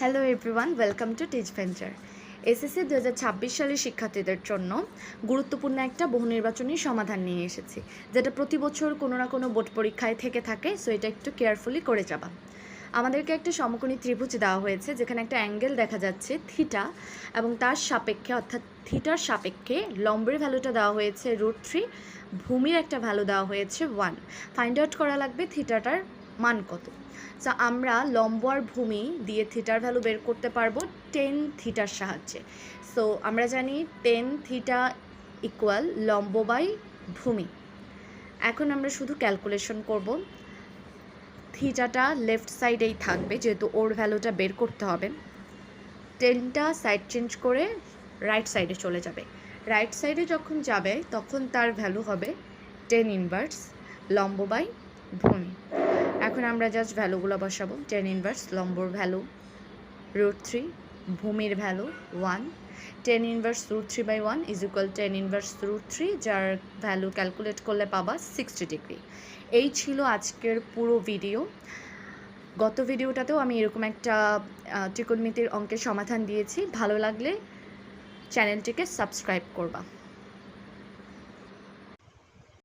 Hello everyone, welcome to teach venture. SSC 2026 সালের শিক্ষার্থীদের জন্য গুরুত্বপূর্ণ একটা বহু নির্বাচনী সমাধান নিয়ে এসেছি, যেটা প্রতি বছর কোনো না কোনো বোর্ড পরীক্ষায় থেকে থাকে। সো এটা একটু কেয়ারফুলি করে যাবা। আমাদেরকে একটা সমকোণী ত্রিভুজ দেওয়া হয়েছে, যেখানে একটা অ্যাঙ্গেল দেখা যাচ্ছে থিটা, এবং তার সাপেক্ষে অর্থাৎ থিটার সাপেক্ষে লম্বের ভ্যালুটা দেওয়া হয়েছে √3, ভূমির একটা ভ্যালু দেওয়া হয়েছে 1। ফাইন্ড আউট করা লাগবে থিটাটার মান কত। সো আমরা লম্ব আর ভূমি দিয়ে থিটার ভ্যালু বের করতে পারবো 10 থিটার সাহায্যে। সো আমরা জানি 10 থিটা ইকুয়াল লম্ব বাই ভূমি। এখন আমরা শুধু ক্যালকুলেশন করব। থিটাটা লেফট সাইডেই থাকবে, যেহেতু ওর ভ্যালুটা বের করতে হবে। 10টা সাইড চেঞ্জ করে রাইট সাইডে চলে যাবে। রাইট সাইডে যখন যাবে তখন তার ভ্যালু হবে 10 ইনভার্স লম্ব বাই ভূমি। এখন আমরা জাস্ট ভ্যালুগুলো বসাবো। 10 ইনভার্স লম্বর ভ্যালু √3, ভূমির value 1। 10 inverse √3/1 is equal 10 inverse √3, যার ভ্যালু ক্যালকুলেট করলে পাবা 60 ডিগ্রি। এই ছিল আজকের পুরো ভিডিও। গত ভিডিওটাতেও আমি এরকম একটা ত্রিকোণমিতির অঙ্কের সমাধান দিয়েছি। ভালো লাগলে চ্যানেলটিকে সাবস্ক্রাইব করবা।